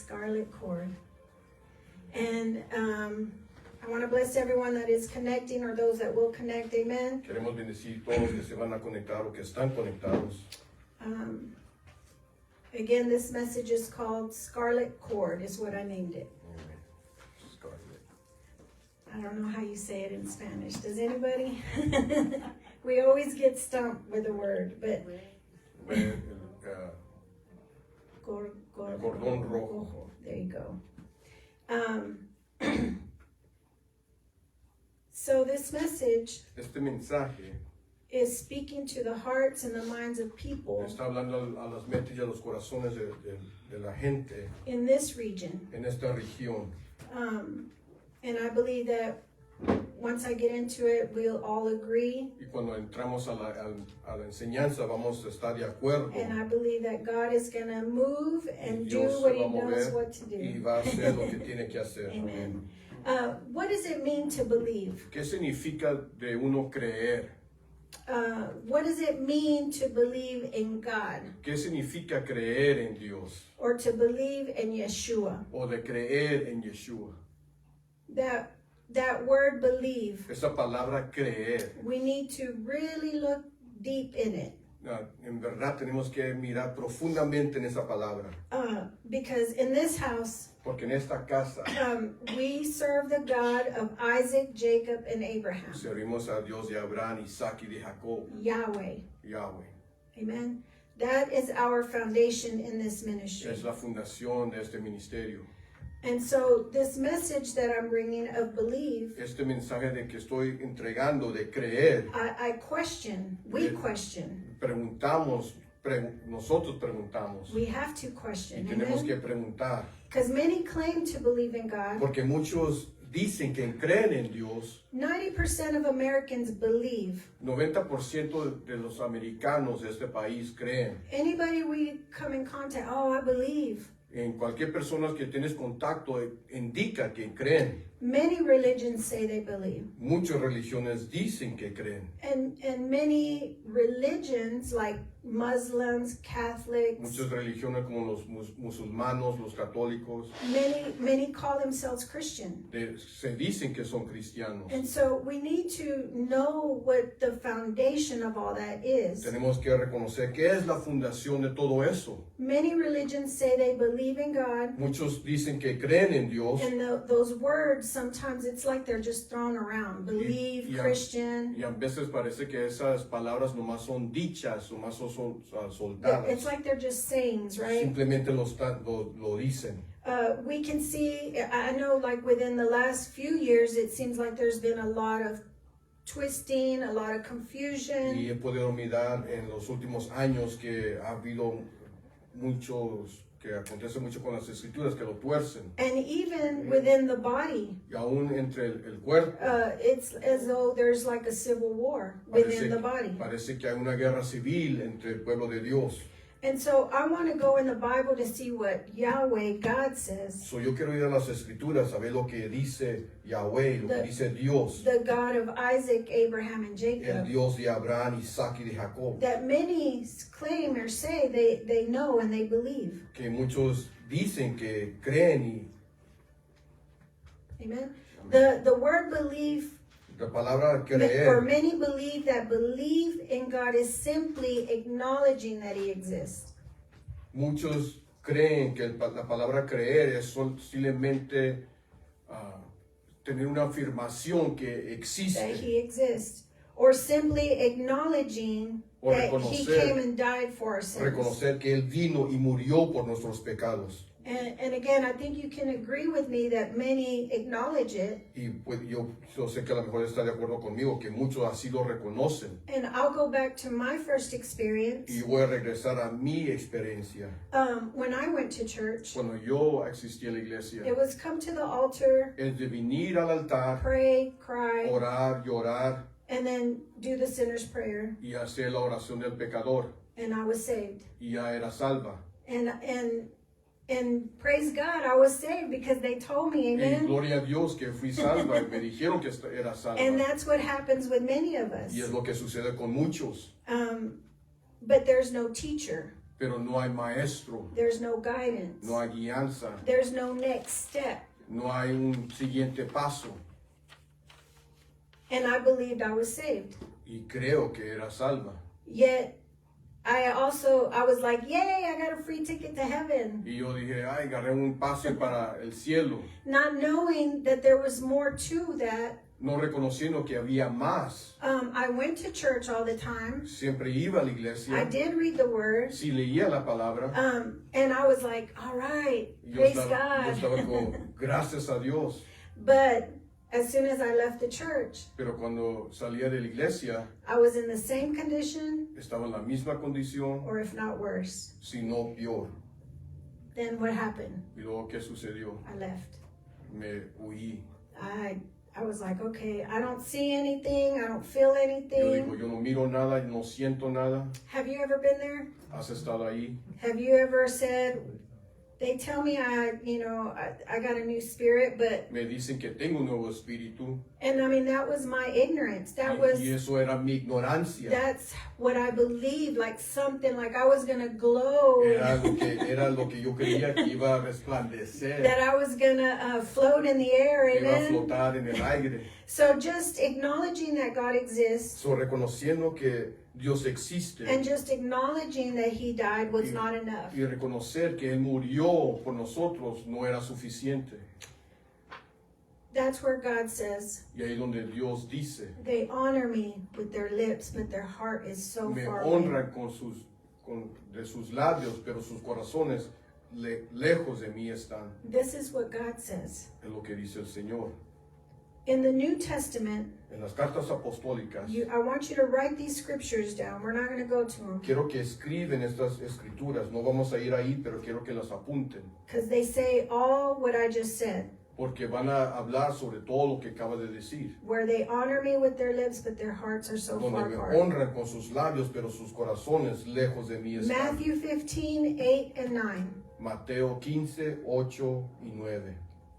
Scarlet cord. And I want to bless everyone that is connecting or those that will connect. Amen. Queremos bendecir todos que se van a conectar o que están conectados. Again, this message is called Scarlet Cord, is what I named it. Scarlet. I don't know how you say it in Spanish. Does anybody? We always get stumped with a word, but Cordón rojo. There you go. So this message Este mensaje is speaking to the hearts and the minds of people está hablando a las mentes y a los corazones de la gente in this region. en esta región. And I believe that once I get into it, we'll all agree. Y cuando entramos a la enseñanza vamos a estar de acuerdo. And I believe that God is going to move and do Dios what se He va a knows mover what to y do. va a hacer lo que tiene que hacer. Amen. What does it mean to believe? ¿Qué significa de uno creer? What does it mean to believe in God ¿Qué significa creer en Dios? or to believe in Yeshua? O de creer en Yeshua. That word believe, Esa palabra creer, we need to really look deep in it. en verdad tenemos que mirar profundamente en esa palabra. Because in this house, Porque en esta casa we serve the God of Isaac, Jacob, and Abraham, servimos a Dios de Abraham, Isaac y de Jacob, Yahweh. Yahweh. Amen. That is our foundation in this ministry. Es la fundación de este ministerio. And so this message that I'm bringing of believe, Este mensaje de que estoy entregando, de creer, I question, we question. nosotros preguntamos. We have to Y question. tenemos que Amen. preguntar. Because many claim to believe in God. Porque muchos dicen que creen en Dios. 90% of Americans believe. 90% de los americanos de este país creen. Anybody we come in contact, oh, I believe. En cualquier persona que tienes contacto indica que creen. Many religions say they believe. Muchas religiones dicen que creen. And many religions like Muslims, Catholics, Muchas religiones como los musulmanos, los católicos, many call themselves Christian. se dicen que son cristianos. And so we need to know what the foundation of all that is. Tenemos que reconocer qué es la fundación de todo eso. Many religions say they believe in God. Muchos dicen que creen en Dios. And those words, sometimes it's like they're just thrown around. Believe, Christian. Y a veces parece que esas palabras nomás son dichas, nomás son soldadas. It's like they're just sayings, right? Simplemente lo dicen. We can see, I know like within the last few years, it seems like there's been a lot of twisting, a lot of confusion. Y he podido mirar en los últimos años que ha habido que acontece mucho con las escrituras, que lo tuercen. And even within the body, Y aún entre el cuerpo. it's as though there's like a civil war within the body. Parece que hay una guerra civil entre el pueblo de Dios. And so I want to go in the Bible to see what Yahweh, God says. So yo quiero ir a las escrituras a ver lo que dice Yahweh, lo que dice Dios. The God of Isaac, Abraham, and El Jacob. Dios de Abraham, Isaac y de Jacob. That many claim or say they know and they believe. Que muchos dicen que creen Amen. The word believe, la palabra or creer. many believe that believe in God is simply acknowledging that He exists. Muchos creen que la palabra creer es simplemente tener una afirmación que That existe. He exists. Or simply acknowledging O that He reconocer- came and died for our sins. Reconocer que Él vino y murió por nuestros pecados. And again, I think you can agree with me that many acknowledge it. Y pues yo sé que a lo mejor está de acuerdo conmigo, que muchos así lo reconocen. And I'll go back to my first experience. Y voy a regresar a mi experiencia. When I went to church, Cuando yo asistí a la iglesia, it was come to the altar, es de venir al altar, pray, cry, orar, llorar and then do the sinner's prayer. y hacer la oración del pecador. And I was saved. Y ya era salva. And praise God, I was saved because they told me, Y amen. gloria a Dios que fui salva y me dijeron que era salva. And that's what happens with many of us. Y es lo que sucede con muchos. But there's no teacher. pero no hay maestro, There's no guidance. no hay guianza, There's no next step. no hay un siguiente paso. And I believed I was saved. Y creo que era salva. Yet, I was like, yay, I got a free ticket to heaven. Y yo dije, ay, agarré un pase para el cielo, Not knowing that there was more to that. no reconociendo que había más. I went to church all the time. Siempre iba a la I iglesia, did read the word. sí leía la palabra. And I was like, all right, Yo praise estaba God. como, gracias a Dios. But as soon as I left the church, Pero cuando salía de la iglesia, I was in the same condition, estaba en la misma condición, or if not worse. si no peor. Then what happened? Y luego, ¿qué sucedió? I left. Me huí. I was like, okay, I don't see anything, I don't feel Yo digo, anything. yo no miro nada, no siento nada. Have you ever been there? ¿Has estado ahí? Have you ever said, they tell me I got a new spirit, but, Me dicen que tengo un nuevo espíritu. and I mean, that was my ignorance. Y eso era mi ignorancia. That's what I believed, like something, like I was gonna glow, Era lo que yo creía que iba a resplandecer, that I was gonna float in the air, que iba a amen? flotar en el aire. So just acknowledging that God exists So, reconociendo que Dios existe and just acknowledging that He died was not enough. y reconocer que Él murió por nosotros no era suficiente. That's where God says, Y ahí donde Dios dice, they honor me with their lips, but their heart is so me far away. honran de sus labios, pero sus corazones lejos de mí están. This is what God says. Es lo que dice el Señor. In the New Testament, En las cartas apostólicas, I want you to write these scriptures down. We're not going to go to them quiero que escriben estas escrituras. No vamos a ir ahí, pero quiero que las apunten. because they say all what I just said. Porque van a hablar sobre todo lo que acaba de decir. Where they honor me with their lips, but their hearts are so Donde far me apart. honran con sus labios, pero sus corazones lejos de mí están. Matthew 15, 8 and 9, Mateo 15, 8 y 9.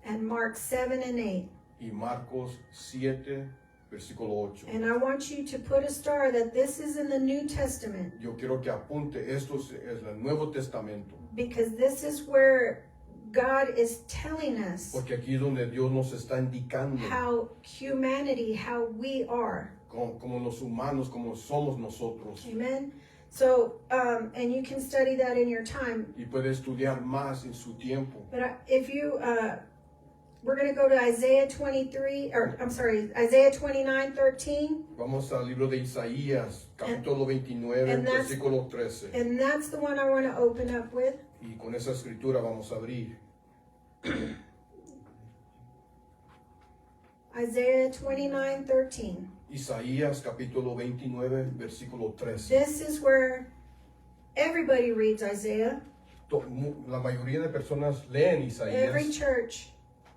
and Mark 7 and 8. Y Marcos 7, versículo 8. And I want you to put a star that this is in the New Testament, Yo quiero que apunte, esto es el Nuevo Testamento. because this is where God is telling us Porque aquí es donde Dios nos está indicando how humanity, how we are. como los humanos, como somos nosotros. Amen. So, and you can study that in your time. Y puede estudiar más en su tiempo. But if you, we're going to go to Isaiah 29:13. Vamos al libro de Isaías, capítulo 29, and that's- versículo 13. And that's the one I want to open up with. Y con esa escritura vamos a abrir. Isaiah 29:13. Isaías, capítulo 29, versículo 13. This is where everybody reads Isaiah. La mayoría de personas leen Every Isaías. church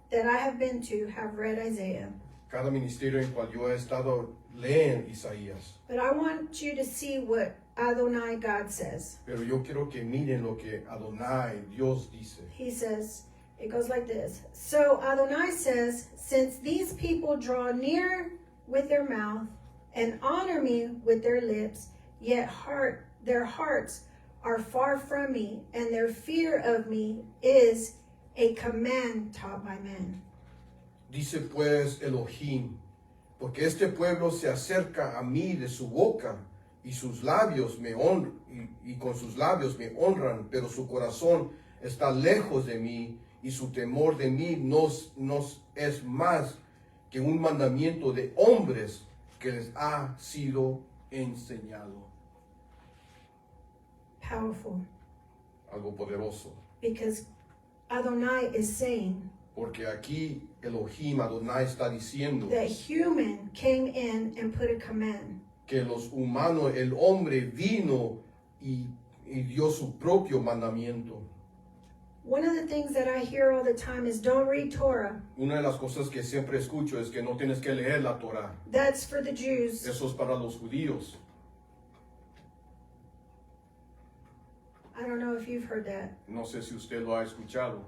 that I have been to have read Isaiah. Cada ministerio en cual yo he estado leen Isaías. But I want you to see what Adonai God says. Pero yo quiero que miren lo que Adonai, Dios dice. He says, it goes like this. So Adonai says, since these people draw near with their mouth and honor me with their lips, yet their hearts are far from me, and their fear of me is a command taught by men. Dice pues Elohim, porque este pueblo se acerca a mí de su boca y sus labios me honran y con sus labios me honran, pero su corazón está lejos de mí y su temor de mí no es más que un mandamiento de hombres que les ha sido enseñado. Powerful, Algo poderoso, because Adonai is saying porque aquí Elohim, Adonai está diciendo that human came in and put a command. que los humanos, el hombre vino y dio su propio mandamiento. One of the things that I hear all the time is don't read Torah. Una de las cosas que siempre escucho es que no tienes que leer la Torah. That's for the Jews. Eso es para los judíos. I don't know if you've heard that. No sé si usted lo ha escuchado.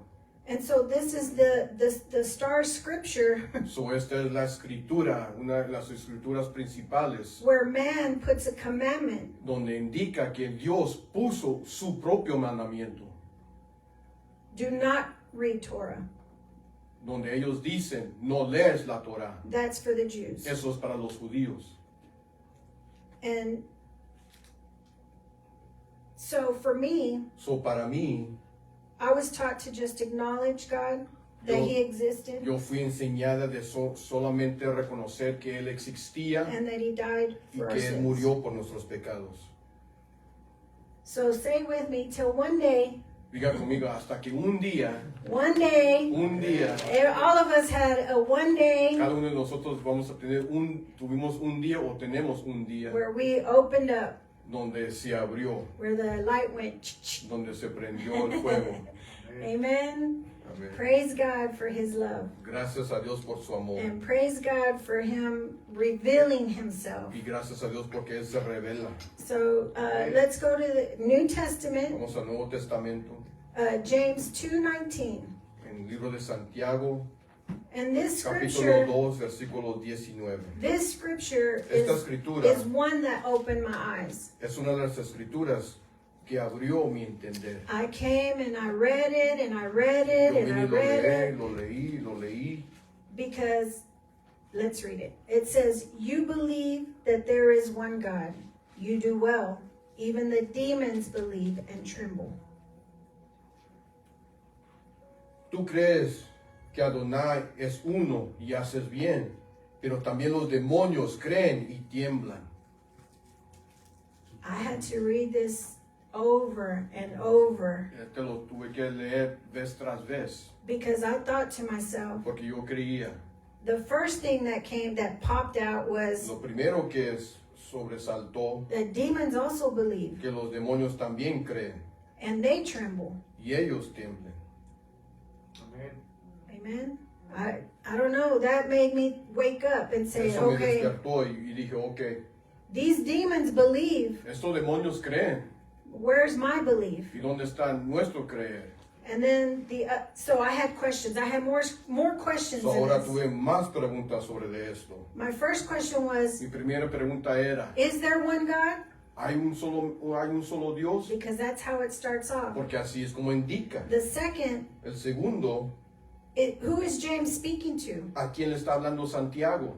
And so this is the star scripture So esta es la escritura, una de las escrituras principales, where man puts a commandment. donde indica que Dios puso su propio mandamiento, Do not read Torah. donde ellos dicen, no lees la Torah. That's for the Jews. Eso es para los judíos. And so for me, So para mí, I was taught to just acknowledge God, that Yo- He existed, yo fui enseñada de solamente reconocer que Él existía and that He died y for our que Él sins. murió por nuestros pecados. So say with me, till one day, Diga conmigo, hasta que un día, one day, all of us had a one day cada uno de nosotros vamos a tener tuvimos un día o tenemos un día where we opened up, donde se abrió, where the light went. donde se prendió el fuego. Amen. Amén. Praise God for His love. Gracias a Dios por su amor. And praise God for Him revealing Himself. Y gracias a Dios porque Él se revela. So let's go to the New Testament, Vamos al Nuevo Testamento, James 2:19. en el libro de Santiago, And this capítulo scripture, 2, versículo 19. this scripture Esta is escritura one that opened my eyes. es una de las escrituras que abrió mi entender. I came and I read it and I read it Yo and vine I y read lo it leí, because, let's read it. It says, you believe that there is one God. You do well. Even the demons believe and tremble. Tú crees que Adonai es uno y haces bien, pero también los demonios creen y tiemblan. I had to read this over and over Te lo tuve que leer vez tras vez, because I thought to myself, porque yo creía. the first thing that popped out was Lo primero que sobresaltó, that demons also believe que los demonios también creen and they tremble. y ellos tiemblan. Amen. I don't know. That made me wake up and say, Eso me okay, despertó y dije, ok, these demons believe. estos demonios creen. Where's my belief? ¿Y dónde está nuestro creer? And then so I had questions. I had more questions. So, in ahora this. tuve más preguntas sobre de esto. My first question was, Mi primera pregunta era, is there one God? ¿hay un solo Dios? Because that's how it starts off. Porque así es como indica. The second, El segundo, who is James speaking to? ¿a quién le está hablando Santiago?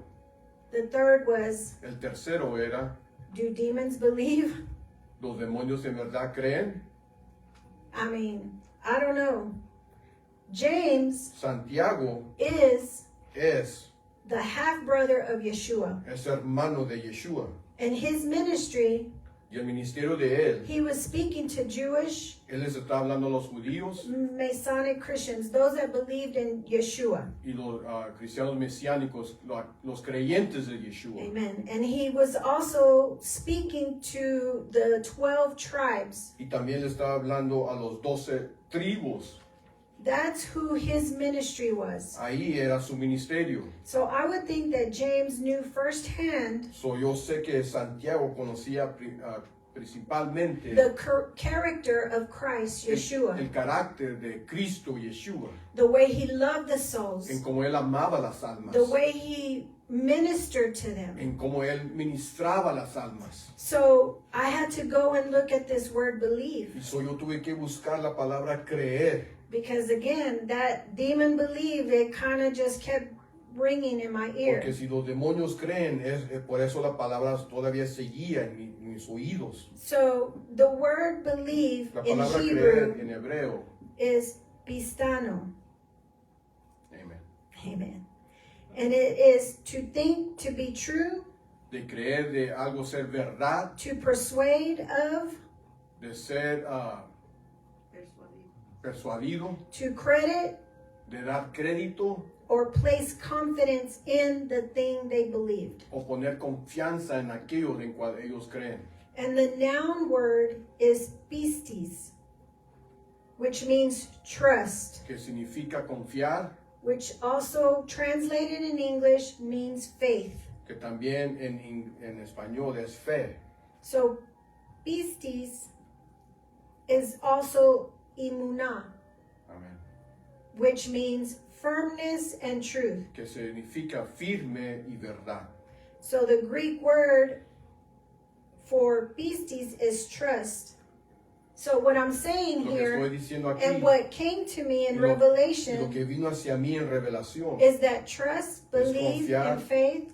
The third was, El tercero era, do demons believe? ¿los demonios en verdad creen? I mean, I don't know. James Santiago is es the half-brother of Yeshua. hermano de Yeshua. In his ministry, Y el ministerio de él, he was speaking to Jewish él les está hablando a los judíos Masonic Christians, those that believed in Yeshua. y los cristianos mesiánicos, los creyentes de Yeshua. Amen. And he was also speaking to the 12 tribes. Y también le estaba hablando a los 12 tribus. That's who his ministry was. Ahí era su ministerio. So I would think that James knew firsthand So yo sé que Santiago conocía principalmente the character of Christ, Yeshua, el carácter de Cristo Yeshua, the way he loved the souls, en cómo él amaba las almas, the way he ministered to them. en cómo él ministraba las almas. So I had to go and look at this word believe, Y so yo tuve que buscar la palabra creer, because again, that demon believe, it kind of just kept ringing in my ear. porque si los demonios creen, por eso la palabra todavía seguía en mis oídos. So the word believe La in palabra Hebrew creer en hebreo. is pistano. Amen. Amen. And it is to think to be true, De creer de algo ser verdad, to persuade of, de ser persuadido, to credit, de dar crédito or place confidence in the thing they believed. o poner confianza en aquello en cual ellos creen. And the noun word is pistis, which means trust, Que significa confiar, which also translated in English means faith. que también en español es fe. So pistis is also imunah. Amén. which means firmness and truth. que significa firme y verdad. So the Greek word for pistis is trust. So what I'm saying Lo que estoy here, diciendo aquí, and what came to me in y lo Revelation, que vino hacia mí en revelación, is that trust, Es belief, confiar. and faith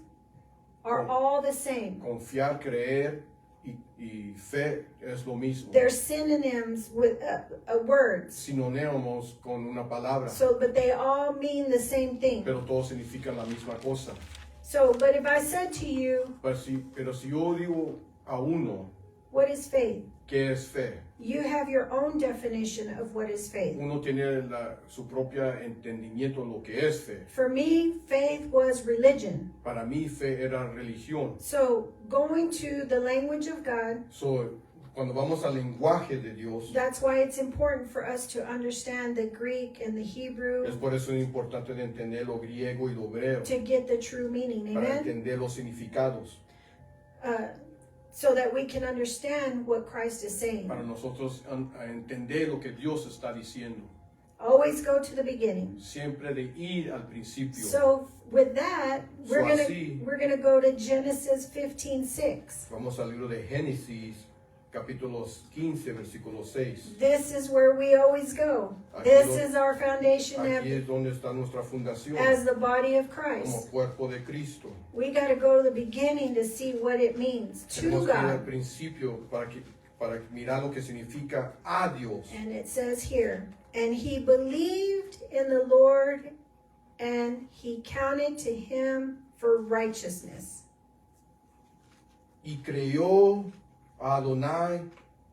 are Con- all the same. confiar, creer y fe es lo mismo. They're synonyms with words. Sinónimos con una palabra, So, but they all mean the same thing. pero todos significan la misma cosa. So, but if I said to you, Pero si yo digo a uno, what is faith? ¿qué es fe? You have your own definition of what is faith. Uno tiene su propio entendimiento de lo que es fe. For me, faith was religion. Para mí, fe era religión. So, going to the language of God, Cuando vamos al lenguaje de Dios, that's why it's important for us to understand the Greek and the Hebrew es por eso importante de entender lo griego y lo hebreo, to get the true meaning. para Amen? entender los significados, So that we can understand what Christ is saying. para nosotros entender lo que Dios está diciendo. Always go to the beginning. Siempre de ir al principio. So with that, we're así- gonna go to Genesis 15:6. Vamos al libro de Génesis, capítulo 15, versículo 6. This is where we always go. Aquí This lo- is our foundation Aquí es donde está nuestra fundación, as the body of como Christ. cuerpo de Cristo. We got to go to the beginning to see what it means to Tenemos que ir al God. principio para mirar lo que significa a Dios. And it says here, and he believed in the Lord, and he counted to him for righteousness. Y creyó a Adonai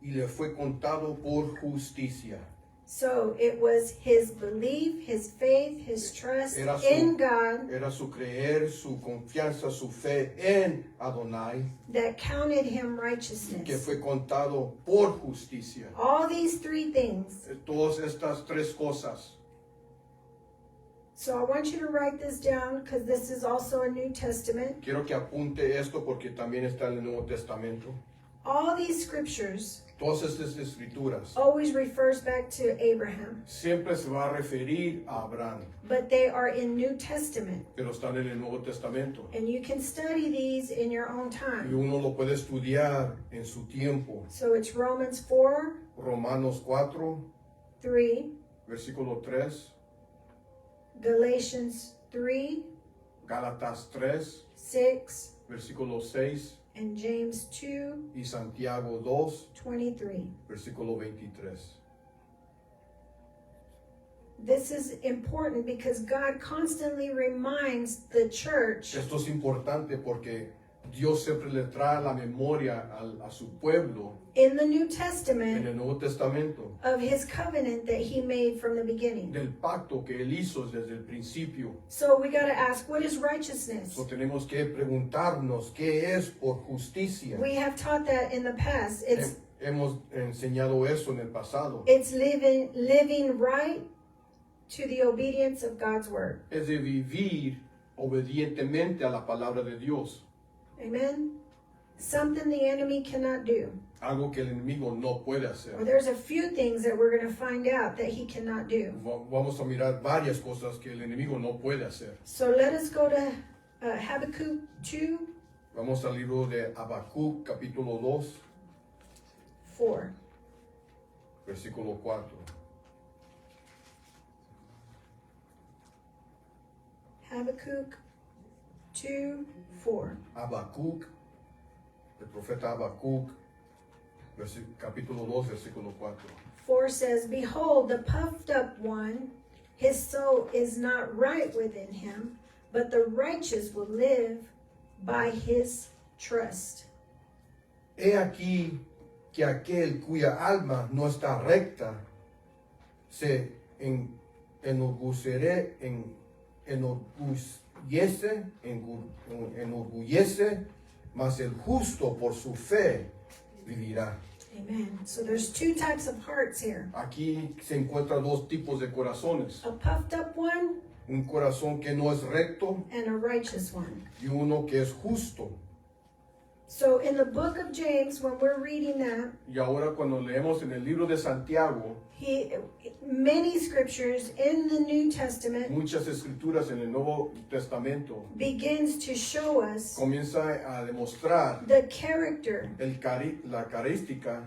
y le fue contado por justicia. So it was his belief, his faith, his trust Era su- in God Era su creer, su confianza, su fe en Adonai, that counted him que righteousness. fue contado por justicia. All these three things. Todas estas tres cosas. So I want you to write this down because this is also a New Testament. Quiero que apunte esto porque también está en el Nuevo Testamento. All these scriptures Todas estas escrituras always refers back to Abraham, siempre se va a referir a Abraham, but they are in New Testament. pero están en el Nuevo Testamento. And you can study these in your own Y time. uno lo puede estudiar en su tiempo. So it's Romans 4, Romanos 4, 3, versículo 3, Galatians 3, Gálatas 3, 6, versículo 6, and James 2, y Santiago 2, 23. versículo 23. This is important because God constantly reminds the church Esto es importante porque Dios siempre le trae a la memoria a su pueblo in the New en Testament el Nuevo Testamento of his covenant that he made from the beginning. del pacto que él hizo desde el principio. So we got to ask, what is righteousness? So tenemos que preguntarnos qué es por justicia. We have taught that in the past. Hemos enseñado eso en el pasado. It's living right to the obedience of God's word. Es de vivir obedientemente a la palabra de Dios. Amen. Something the enemy cannot do. Algo que el enemigo no puede Or hacer. there's a few things that we're going to find out that he cannot do. Vamos a mirar varias cosas que el enemigo no puede hacer. So let us go to Habakkuk 2, Vamos al libro de Habacuc, capítulo 2, 4. versículo 4. Habakkuk 2, 4. Habacuc, el profeta Habacuc, capítulo 2, versículo 4. 4 says, behold, the puffed up one, his soul is not right within him, but the righteous will live by his trust. He aquí que aquel cuya alma no está recta se enorgullece, mas el justo por su fe vivirá. Amen. So there's two types of hearts here. Aquí se encuentran dos tipos de corazones. A puffed up one Un corazón que no es recto and a righteous one. y uno que es justo. So in the book of James, when we're reading that, Y ahora cuando leemos en el libro de Santiago, many scriptures in the New Testament muchas escrituras en el Nuevo Testamento begins to show us comienza a demostrar the character, la carística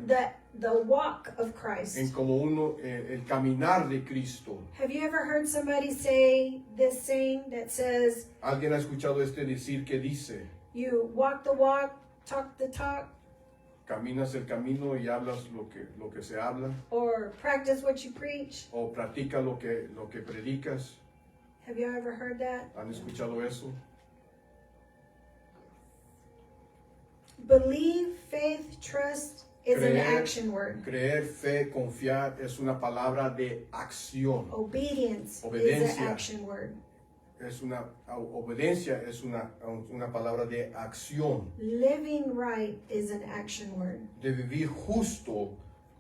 the walk of Christ. en como uno, el caminar de Cristo. Have you ever heard somebody say this saying that says, ¿Alguien ha escuchado decir que dice, you walk the walk, talk the talk, caminas el camino y hablas lo que se habla, or practice what you preach? o practica lo que predicas? Have you ever heard that? ¿Han escuchado eso? Believe, faith, trust is an action word. Creer, fe, confiar es una palabra de acción. Obedience is Obediencia. an action word. Obediencia es una palabra de acción. Living right is an action word. De vivir justo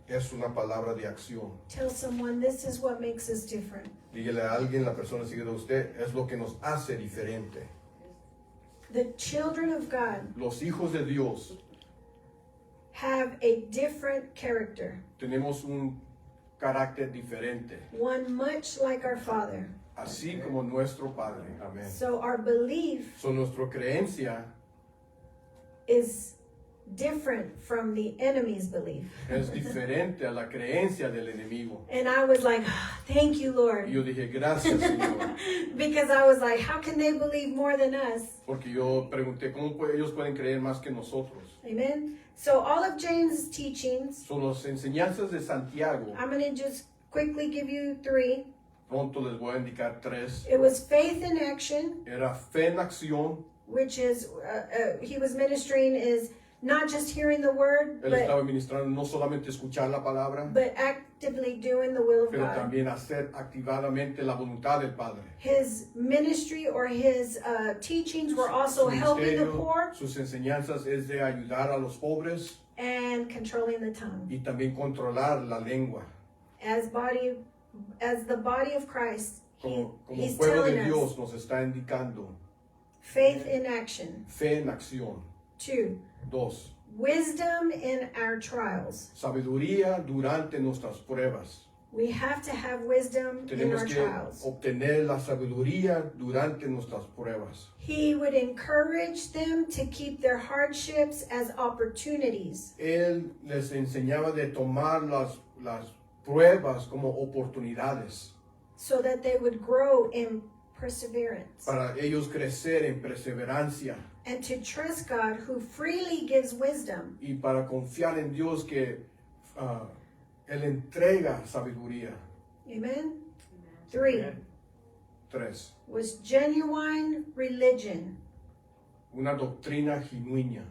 es una palabra de acción. Tell someone this is what makes us different. Dígale a alguien, la persona sigue de usted, es lo que nos hace diferente. The children of God Los hijos de Dios have a different character, tenemos un carácter diferente, one much like our Father. así como nuestro Padre. Amén. So our belief So, nuestra creencia is different from the enemy's belief. es diferente a la creencia del enemigo. And I was like, thank you, Y Lord. yo dije, gracias, Señor. Because I was like, how can they believe more than us? Porque yo pregunté, ¿cómo ellos pueden creer más que nosotros? Amen. So all of James' teachings, Son las enseñanzas de Santiago. I'm going to just quickly give you 3. Pronto les voy a indicar 3. It was faith in action, Era fe en acción. which is, he was ministering is not just hearing the word, Él estaba ministrando no solamente escuchar la palabra, but actively doing the will of pero God. también hacer activadamente la voluntad del Padre. His ministry or his teachings were also Su helping the ministerio, poor sus enseñanzas es de ayudar a los pobres and controlling the tongue. y también controlar la lengua. As the body of Christ, Como he's pueblo telling de us Dios nos está indicando faith in action. fe en acción. 2, 2. wisdom in our trials. Sabiduría durante nuestras pruebas. We have to have wisdom in our Tenemos que trials. obtener la sabiduría durante nuestras pruebas. He would encourage them to keep their hardships as opportunities. Él les enseñaba de tomar las pruebas como oportunidades So that they would grow in perseverance para ellos crecer en perseverancia and to trust God who freely gives wisdom. y para confiar en Dios que Él entrega sabiduría. Amen. 3 3. was genuine religion. Una doctrina genuina.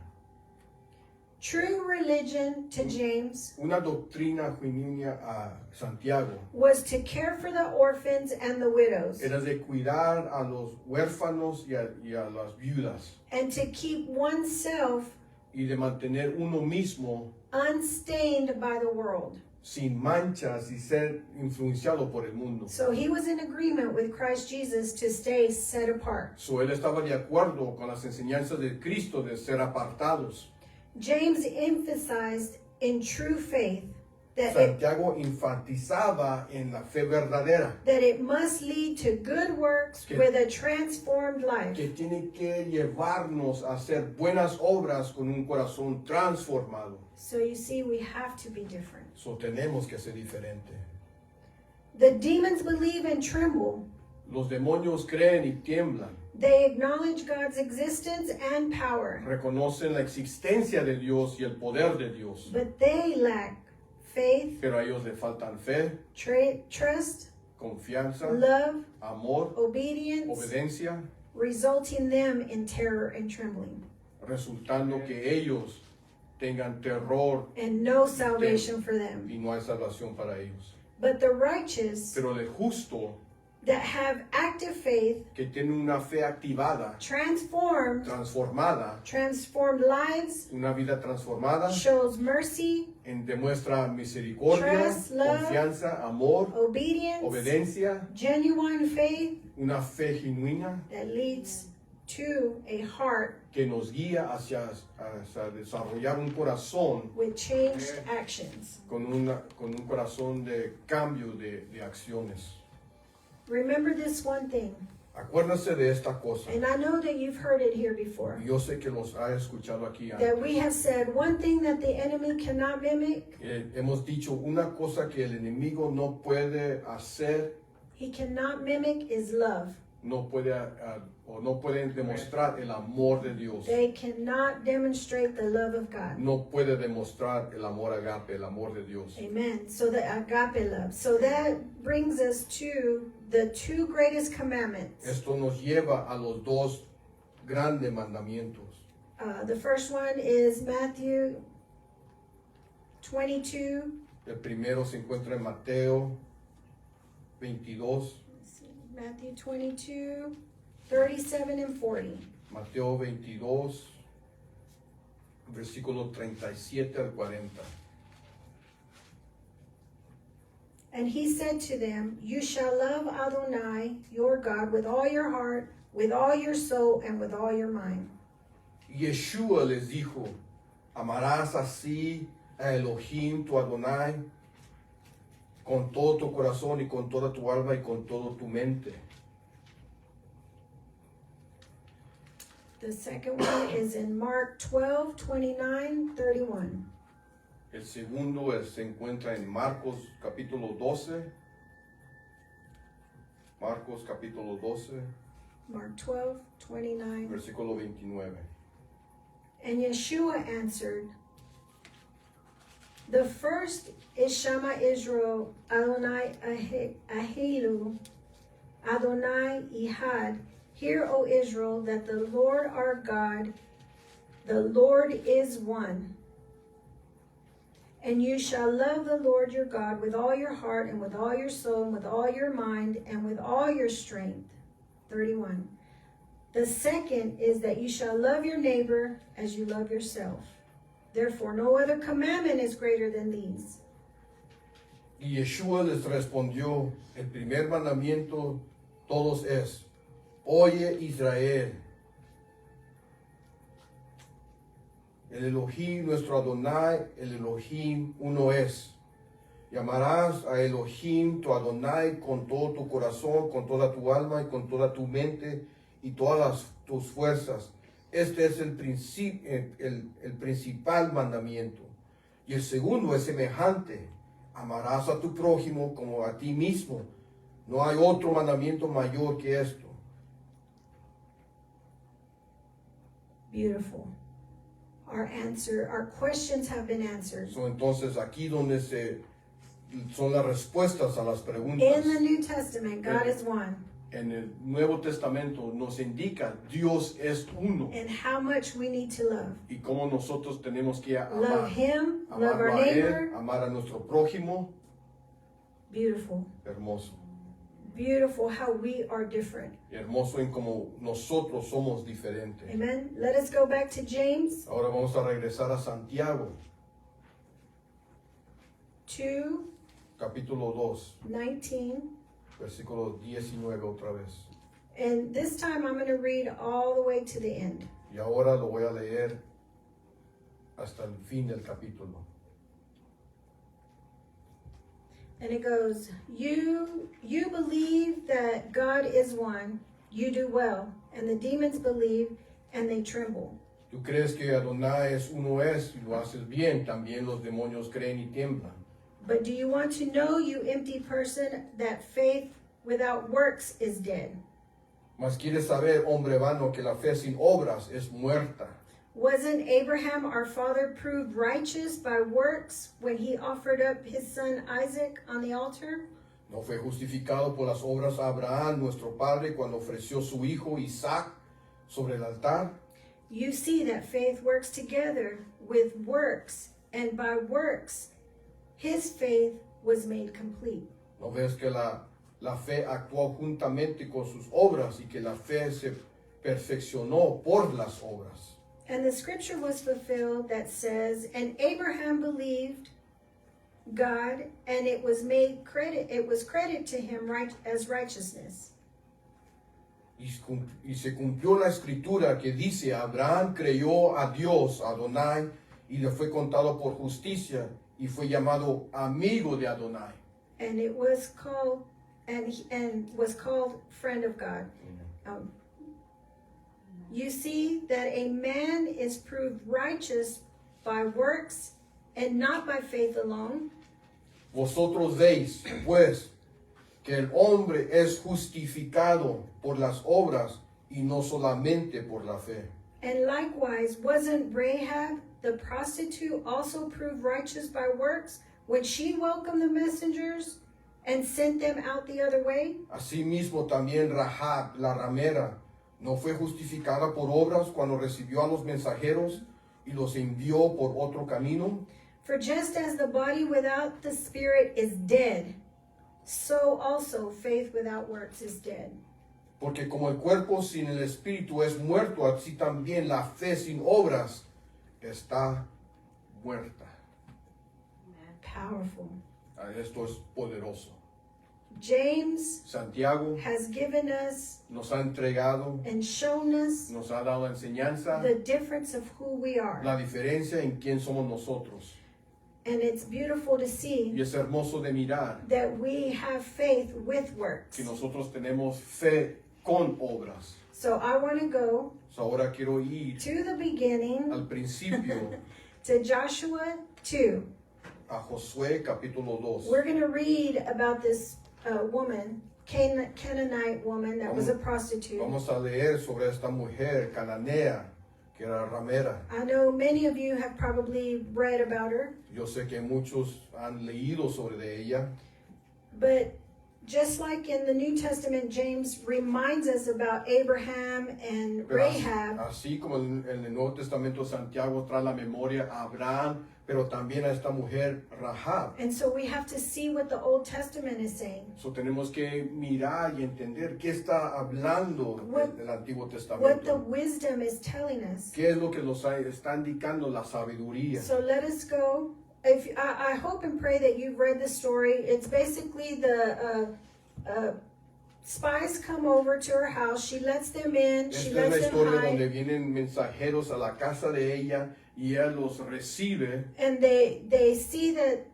True religion to James Una doctrina genuina a Santiago was to care for the orphans and the widows era de cuidar a los huérfanos y a las viudas and to keep oneself y de mantener uno mismo unstained by the world. sin manchas y ser influenciado por el mundo. So he was in agreement with Christ Jesus to stay set apart. So, él estaba de acuerdo con las enseñanzas de Cristo de ser apartados. James emphasized in true faith that Santiago enfatizaba en la fe verdadera, it must lead to good works Que- with a transformed life. que tiene que llevarnos a hacer buenas obras con un corazón transformado. So you see, we have to be different. So, tenemos que ser diferente. The demons believe and tremble. Los demonios creen y tiemblan, They acknowledge God's existence and power, reconocen la existencia de Dios y el poder de Dios, but they lack faith, pero a ellos le faltan fe, trust, confianza, love, amor, obedience, obediencia, resulting them in terror and trembling, resultando que ellos tengan terror and no salvation for them. y no hay salvación para ellos. But the righteous Pero el justo that have active faith, que tiene una fe activada, transformada, transformed lives, una vida transformada, shows mercy, demuestra misericordia, Trust, love, confianza, amor, obedience, obediencia, genuine faith una fe genuina that leads to a heart que nos guía hacia desarrollar un corazón with changed actions. con un corazón de cambio de acciones. Remember this one thing, Acuérdense de esta cosa. and I know that you've heard it here before, Yo sé que los ha escuchado aquí that antes. we have said one thing that the enemy cannot mimic, Hemos dicho una cosa que el enemigo no puede hacer, he cannot mimic is love. no puede o no pueden demostrar el amor de Dios. They cannot demonstrate the love of God. No puede demostrar el amor agape, el amor de Dios. Amen. So the agape love. So that brings us to the two greatest commandments. Esto nos lleva a los dos grandes mandamientos. The first one is Matthew 22. El primero se encuentra en Mateo 22, Matthew 22, 37 and 40. Mateo 22, versículo 37 al 40. And he said to them, you shall love Adonai, your God, with all your heart, with all your soul, and with all your mind. Yeshua les dijo, amarás así a Elohim tu Adonai con todo tu corazón y con toda tu alma y con toda tu mente. The second one is in Mark 12, 29, 31. El segundo se encuentra en Marcos capítulo 12. Marcos capítulo 12, Mark 12, 29. versículo 29. And Yeshua answered, the first is Shema Israel, Adonai Ahelu, Adonai Ehad. Hear, O Israel, that the Lord our God, the Lord is one. And you shall love the Lord your God with all your heart and with all your soul and with all your mind and with all your strength. 31. The second is that you shall love your neighbor as you love yourself. Therefore, no other commandment is greater than these. Y Yeshua les respondió, el primer mandamiento todos es, oye Israel, el Elohim, nuestro Adonai, el Elohim uno es. Llamarás a Elohim tu Adonai con todo tu corazón, con toda tu alma y con toda tu mente y todas tus fuerzas. Este es el principal mandamiento. Y el segundo es semejante. Amarás a tu prójimo como a ti mismo. No hay otro mandamiento mayor que esto. Beautiful. Our questions have been answered. So, entonces aquí donde son las respuestas a las In preguntas. the New Testament, God is one. En el Nuevo Testamento nos indica Dios es uno And how much we need to love. y cómo nosotros tenemos que Love amar, Him, love amarlo our a Él, neighbor. amar a nuestro prójimo. Beautiful. Hermoso. Beautiful how we are different. Hermoso en cómo nosotros somos diferentes. Amen. Let us go back to James Ahora vamos a regresar a Santiago, 2, capítulo 2, 19. versículo 19 otra vez. And this time I'm going to read all the way to the end. Y ahora lo voy a leer hasta el fin del capítulo. And it goes, you believe that God is one, you do well, and the demons believe and they tremble. Tú crees que Adonai es uno es y lo haces bien, también los demonios creen y tiemblan. But do you want to know, you empty person, that faith without works is dead? Mas quieres saber, hombre vano, que la fe sin obras es muerta. Wasn't Abraham our father proved righteous by works when he offered up his son Isaac on the altar? ¿No fue justificado por las obras Abraham, nuestro padre, cuando ofreció su hijo Isaac sobre el altar? You see that faith works together with works, and by works his faith was made complete. ¿No ves que la fe actuó juntamente con sus obras y que la fe se perfeccionó por las obras? And the scripture was fulfilled that says, and Abraham believed God, and it was credited to him as righteousness. y se cumplió la escritura que dice, Abraham creyó a Dios, Adonai, y le fue contado por justicia, y fue llamado amigo de Adonai. And it was called, and was called friend of God. You see that a man is proved righteous by works and not by faith alone. Vosotros veis, pues, que el hombre es justificado por las obras y no solamente por la fe. And likewise, wasn't Rahab the prostitute also proved righteous by works when she welcomed the messengers and sent them out the other way? Asimismo también Rahab, la ramera, no fue justificada por obras cuando recibió a los mensajeros y los envió por otro camino. For just as the body without the spirit is dead, so also faith without works is dead. Porque como el cuerpo sin el espíritu es muerto, así también la fe sin obras está muerta. Powerful. Esto es poderoso. James Santiago has given us nos ha entregado, and shown us nos ha dado enseñanza, the difference of who we are. la diferencia en quién somos nosotros. And it's beautiful to Y see es hermoso de mirar that we have faith with works. que nosotros tenemos fe con obras. So I want to go So, ahora quiero ir to the beginning, al principio to Joshua 2. a Josué capítulo 2. We're going to read about this woman, Canaanite woman that was a prostitute. Vamos a leer sobre esta mujer cananea que era ramera. I know many of you have probably read about her, Yo sé que muchos han leído sobre de ella, but just like in the New Testament, James reminds us about Abraham and pero Rahab. así como en el Nuevo Testamento Santiago trae la memoria a Abraham, pero también a esta mujer Rahab. And so we have to see what the Old Testament is saying. So, tenemos que mirar y entender qué está hablando del Antiguo What the Testamento. wisdom is telling us. ¿Qué es lo que nos está indicando la sabiduría? So let us go. If I hope and pray that you've read the story. It's basically the spies come over to her house. She lets them in. She Esta es la lets them historia donde hide. vienen mensajeros a la casa de ella y ella los recibe. And they see that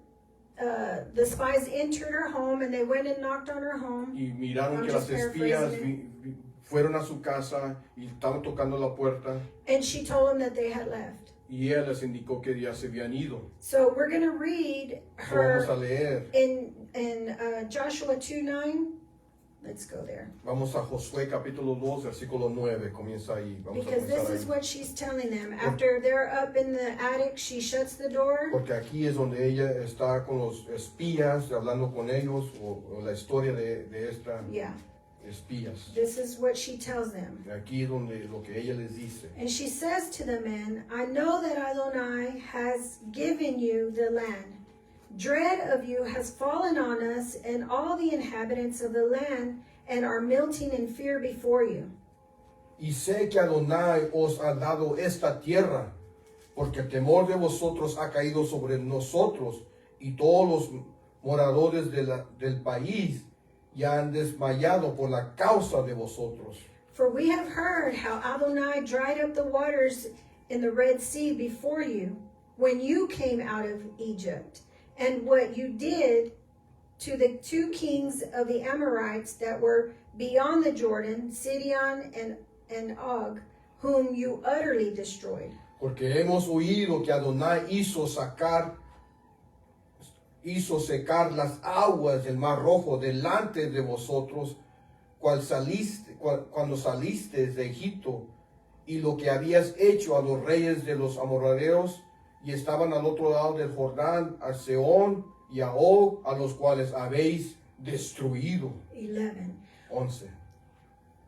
the spies entered her home, and they went and knocked on her home. Y miraron I'm que just las espías paraphrasing fueron a su casa y estaban tocando la puerta And she told them that they had left. y ella les indicó que ya se habían ido. So we're going to read So, vamos a her leer. in Joshua 2:9. Let's go there. Vamos a Josué capítulo 2, versículo 9. Comienza ahí. Vamos a Because this comenzar is ahí. what she's telling them. After they're up in the attic, she shuts the door. Porque aquí es donde ella está con los espías, hablando con ellos, o la historia de esta Yeah, espías. this is what she tells them. Aquí es donde lo que ella les dice. And she says to the men, I know that Adonai has given you the land. Dread of you has fallen on us and all the inhabitants of the land, and are melting in fear before you. Y sé que Adonai os ha dado esta tierra, porque el temor de vosotros ha caído sobre nosotros, y todos los moradores del país ya han desmayado por la causa de vosotros. For we have heard how Adonai dried up the waters in the Red Sea before you, when you came out of Egypt, and what you did to the two kings of the Amorites that were beyond the Jordan, Sidon and Og, whom you utterly destroyed. Porque hemos oído que Adonai hizo secar las aguas del Mar Rojo delante de vosotros cuando saliste de Egipto, y lo que habías hecho a los reyes de los amorreos, y estaban al otro lado del Jordán, a Sehón y a Og, a los cuales habéis destruido. 11. 11.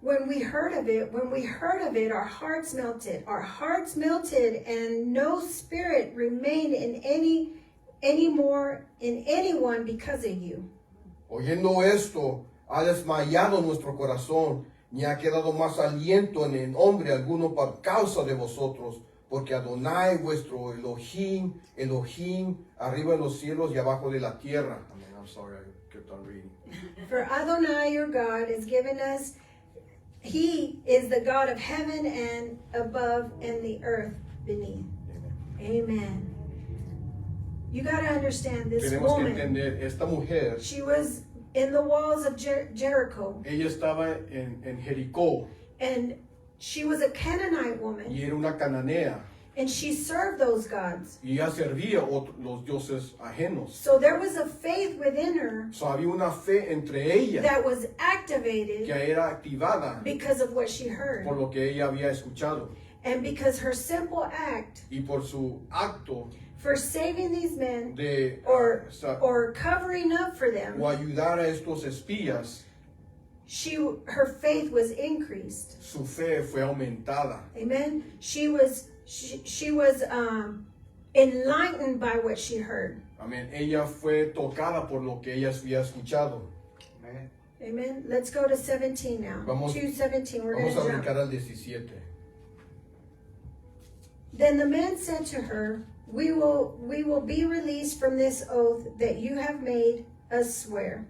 When we heard of it, our hearts melted. Our hearts melted, and no spirit remained in anymore in anyone because of you. Oyendo esto, ha desmayado nuestro corazón, ni ha quedado más aliento en hombre alguno por causa de vosotros, porque Adonai vuestro Elohim, arriba en los cielos y abajo de la tierra. I'm sorry, I kept on reading. For Adonai your God has given us He is the God of heaven and above and the earth beneath. Amen. You got to understand this Tenemos que woman. entender, esta mujer, She was in the walls of Jericho, ella estaba en Jericó and she was a Canaanite woman, y era una cananea and she served those gods. y ella servía los dioses ajenos. So there was a faith within her So, había una fe entre ella that was que activated era activada because of what she heard, por lo que ella había escuchado and because her simple act y por su acto for saving these men de or covering up for them, o ayudar a estos espías. her faith was increased. Su fe fue aumentada. Amen. She was enlightened by what she heard. Amén. Ella fue tocada por lo que ella había escuchado. Amen. Let's go to 17 now. Vamos- 2:17. We're going Vamos a to jump. brincar al 17. Then the men said to her, we will be released from this oath that you have made us swear.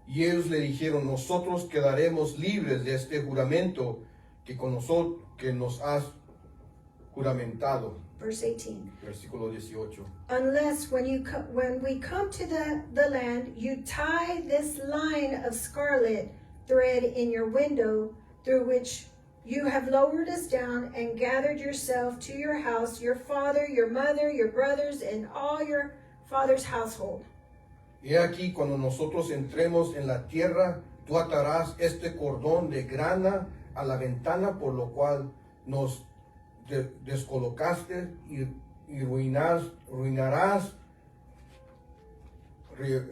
Y ellos le dijeron, nosotros quedaremos libres de este juramento que nos has juramentado. Verse 18. Versículo 18. Unless when we come to the land, you tie this line of scarlet thread in your window through which you have lowered us down and gathered yourself to your house, your father, your mother, your brothers, and all your father's household. He aquí, cuando nosotros entremos en la tierra, tú atarás este cordón de grana a la ventana, por lo cual nos descolocaste y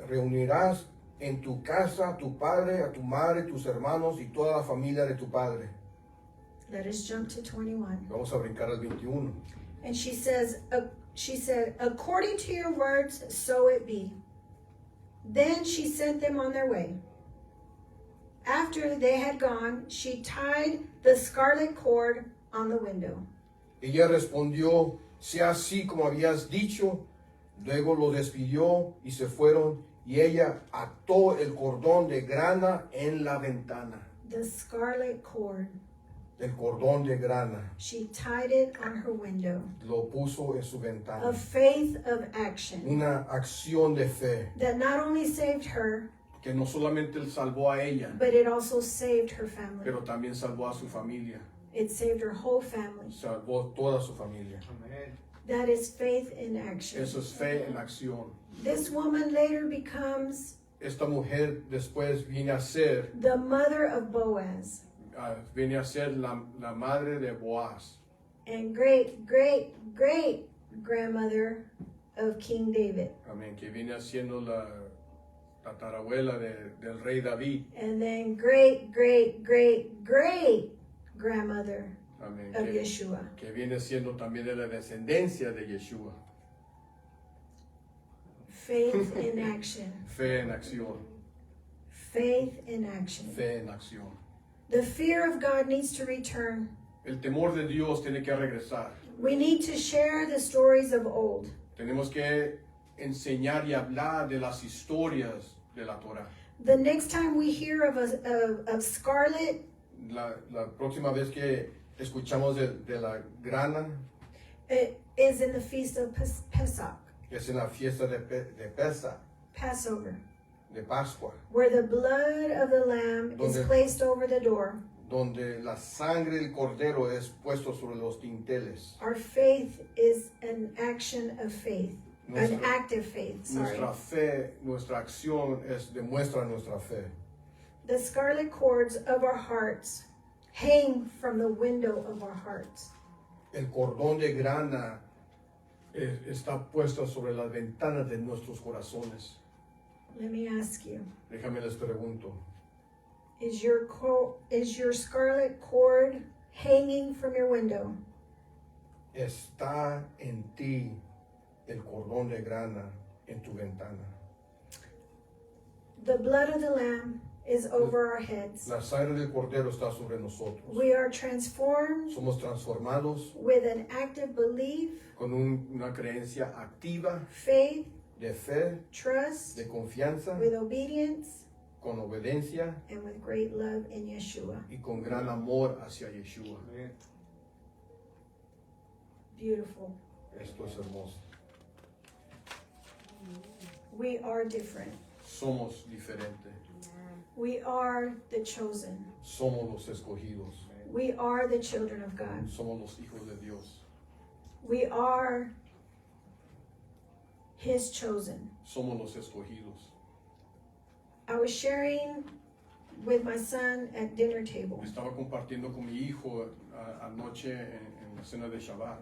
reunirás en tu casa a tu padre, a tu madre, tus hermanos y toda la familia de tu padre. Let us jump to 21. Vamos a brincar al 21. And she said, according to your words, so it be. Then she sent them on their way. After they had gone, she tied the scarlet cord on the window. Ella respondió, sea así como habías dicho. Luego lo despidió y se fueron, y ella ató el cordón de grana en la ventana. The scarlet cord. El cordón de grana She tied it on her window. lo puso en su A ventana. faith of action Una acción de fe that not only saved her, que no solamente salvó a ella, but it also saved her family. pero también salvó a su familia. It saved her whole family. Salvó toda su familia. That is faith in action. Eso es fe en acción. This woman later becomes Esta mujer después viene a ser the mother of Boaz la madre de Boaz and great grandmother of King David. amén, que viene siendo la tatarabuela del rey David, And then great grandmother amén, of Yeshua. que viene siendo también de la descendencia de Yeshua. Faith in action. Fe en acción, Faith in action. fe en acción. The fear of God needs to return. El temor de Dios tiene que regresar. We need to share the stories of old. Tenemos que enseñar y hablar de las historias de la Torah. The next time we hear of scarlet, La próxima vez que escuchamos de la grana it is in the feast of Pesach, es en la fiesta de Pesach, Passover, de Pascua, where the blood of the lamb is Donde- placed over the door. donde la sangre del cordero es puesto sobre los dinteles. Our faith is an action of faith, an Nuestra, active faith, sorry. nuestra fe, nuestra acción demuestra nuestra fe. The scarlet cords of our hearts hang from the window of our hearts. El cordón de grana está puesto sobre las ventanas de nuestros corazones. Let me ask you, Déjame les pregunto, is your scarlet cord hanging from your window? ¿está en ti el cordón de grana en tu ventana? The blood of the lamb is over our heads. La sangre del cordero está sobre nosotros. We are transformed Somos transformados with an active belief, con una creencia activa faith, de fe, trust, de confianza, with obedience, con obediencia and with great love in Yeshua. y con gran amor hacia Yeshua. Beautiful. Esto es hermoso. We are different. Somos diferentes. We are the chosen. Somos los escogidos. We are the children of God. Somos los hijos de Dios. We are His chosen. Somos los escogidos. I was sharing with my son at dinner table. Estaba compartiendo con mi hijo anoche en la cena de Shabbat.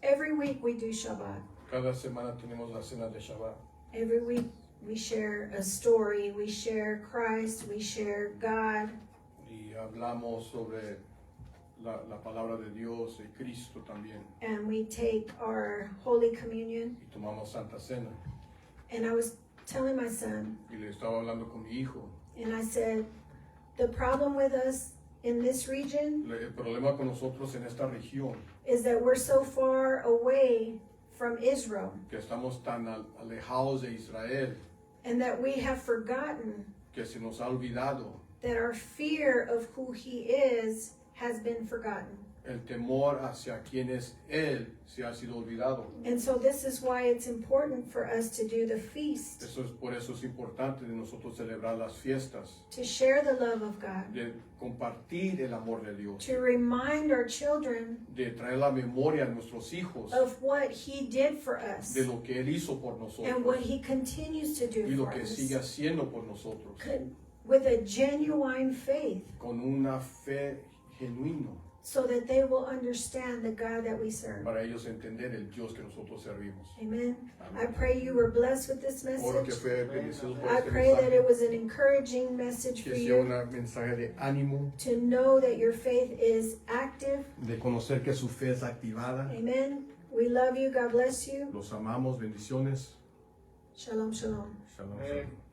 Every week we do Shabbat. Cada semana tenemos la cena de Shabbat. Every week we share a story, we share Christ, we share God. Y hablamos sobre la palabra de Dios y Cristo también. And we take our Holy Communion. Y tomamos Santa Cena. And I was telling my son, Y le estaba hablando con mi hijo. and I said, the problem with us in this region El problema con nosotros en esta región, is that we're so far away from Israel, que estamos tan alejados de Israel, and that we have forgotten que se nos ha olvidado. that our fear of who He is has been forgotten. El temor hacia quién es Él se ha sido olvidado. And so this is why it's important for us to do the feast, Por eso es importante de nosotros celebrar las fiestas, to share the love of God, de compartir el amor de Dios, to remind our children de traer la memoria a nuestros hijos of what He did for us de lo que Él hizo por and what nosotros He continues to y do lo for que us, sigue haciendo por nosotros, with a genuine faith, con una fe genuina, so that they will understand the God that we serve. para ellos entender el Dios que nosotros servimos. Amen. I Amén. pray you were blessed with this Oro que message. fue bendecido por I este pray that it mensaje, was an encouraging message for que sea you un mensaje de ánimo, to know that your faith is active. de conocer que su fe es activada. Amen. We love you. God bless you. Los amamos, bendiciones. Shalom, shalom. Shalom, shalom.